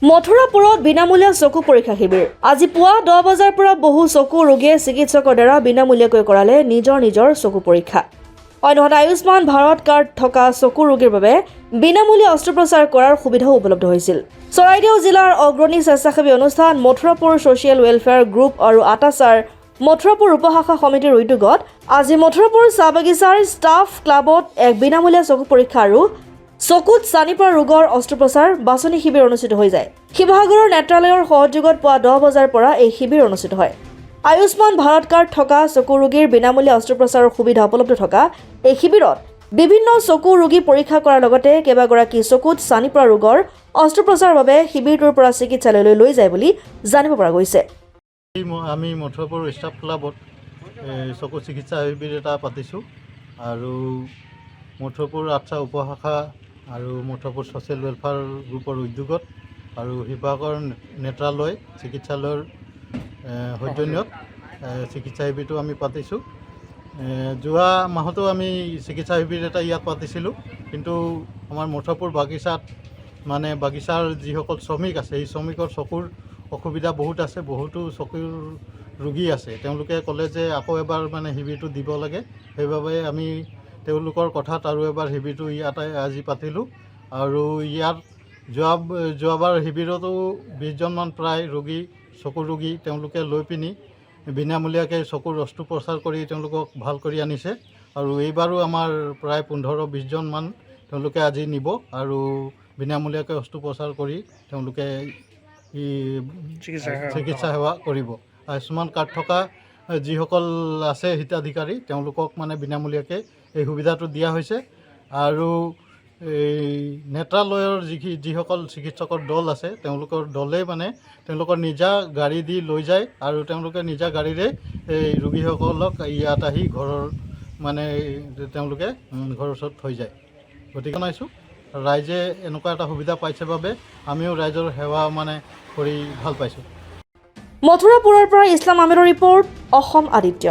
মথুৰাপুৰত বিনামূলীয়া চকু পৰীক্ষা শিবিৰ আজি পুৱা 10 বজাৰ পৰা বহু চকু ৰোগীয়ে চিকিৎসকৰ দ্বাৰা বিনামূলীয়াকৈ কৰালে নিজৰ চকু পৰীক্ষা। অন্যহাতে আয়ুষ্মান ভাৰত কাৰ্ড থকা চকু ৰোগীৰ বাবে বিনামূলীয়া অস্ত্ৰোপচাৰ কৰাৰ সুবিধাও উপলব্ধ হৈছিল। চৰাইদেউ জিলাৰ অগ্ৰণী স্বেচ্ছাসেৱী অনুষ্ঠান মথুৰাপুৰ ছ'চিয়েল ৱেলফেয়াৰ গ্ৰুপ আৰু আটাচাৰ মথুৰাপুৰ উপশাখা সমিতিৰ উদ্যোগত আজি মথুৰাপুৰ চাহ বাগিচাৰ ষ্টাফ ক্লাবত এক বিনামূলীয়া চকু পৰীক্ষা আৰু চকুত চানি পৰা ৰোগৰ অস্ত্ৰোপচাৰ বাছনি শিবিৰ অনুষ্ঠিত হৈ যায়। শিৱসাগৰৰ নেত্ৰালয়ৰ সহযোগত পুৱা 10 বজাৰ পৰা এই শিবিৰ অনুষ্ঠিত হয়। আয়ুষ্মান ভাৰত কাৰ্ড থকা চকু ৰোগীৰ বিনামূলীয়া অস্ত্ৰোপচাৰৰ সুবিধা উপলব্ধ থকা এই শিবিৰত বিভিন্ন চকু ৰোগী পৰীক্ষা কৰাৰ লগতে কেইবাগৰাকী চকুত চানি পৰা ৰোগৰ অস্ত্ৰোপচাৰৰ বাবে শিবিৰটোৰ পৰা চিকিৎসালয়লৈ লৈ যায় বুলি জানিব পৰা গৈছে। আমি মথুৰাপুৰ ষ্টাফ ক্লাবত চকু চিকিৎসা শিবিৰ এটা পাতিছোঁ আৰু মথুৰাপুৰ আটছা উপশাখা আৰু মথুৰাপুৰ ছ'চিয়েল ৱেলফেয়াৰ গ্ৰুপৰ উদ্যোগত আৰু শিৱসাগৰ নেত্ৰালয় চিকিৎসালয়ৰ সৌজন্যত চিকিৎসা শিবিৰটো আমি পাতিছোঁ। যোৱা মাহতো আমি চিকিৎসা শিবিৰ এটা ইয়াত পাতিছিলোঁ, কিন্তু আমাৰ মথুৰাপুৰ বাগিচাত বাগিচাৰ যিসকল শ্ৰমিক আছে এই শ্ৰমিকৰ চকুৰ অসুবিধা বহুত আছে, বহুতো চকুৰ ৰোগী আছে। তেওঁলোকে ক'লে যে আকৌ এবাৰ শিবিৰটো দিব লাগে, সেইবাবে আমি তেওঁলোকৰ কথাত আৰু এবাৰ শিবিৰটো ইয়াতে আজি পাতিলোঁ। আৰু ইয়াত যোৱাবাৰ শিবিৰতো 20জনমান প্ৰায় চকুৰ ৰোগী তেওঁলোকে লৈ পিনি বিনামূলীয়াকৈ চকুৰ অস্ত্ৰোপচাৰ কৰি তেওঁলোকক ভাল কৰি আনিছে। আৰু এইবাৰো আমাৰ প্ৰায় 15-20জনমান তেওঁলোকে আজি নিব আৰু বিনামূলীয়াকৈ অস্ত্ৰোপচাৰ কৰি তেওঁলোকে চিকিৎসা সেৱা কৰিব। আয়ুষ্মান কাৰ্ড থকা যিসকল আছে হিতাধিকাৰী তেওঁলোকক বিনামূলীয়াকৈ এই সুবিধাটো দিয়া হৈছে। আৰু এই নেত্ৰালয়ৰ যিসকল চিকিৎসকৰ দল আছে তেওঁলোকৰ দলে তেওঁলোকৰ নিজা গাড়ী দি লৈ যায় আৰু তেওঁলোকে নিজা গাড়ীৰে এই ৰোগীসকলক ইয়াত আহি তেওঁলোকে ঘৰৰ ওচৰত থৈ যায়। গতিকে জনাইছোঁ ৰাইজে এনেকুৱা এটা সুবিধা পাইছে বাবে আমিও ৰাইজৰ সেৱা কৰি ভাল পাইছোঁ। মথুৰাপুৰৰ পৰা ইছলাম আহমেদৰ ৰিপৰ্ট, অসম আদিত্য।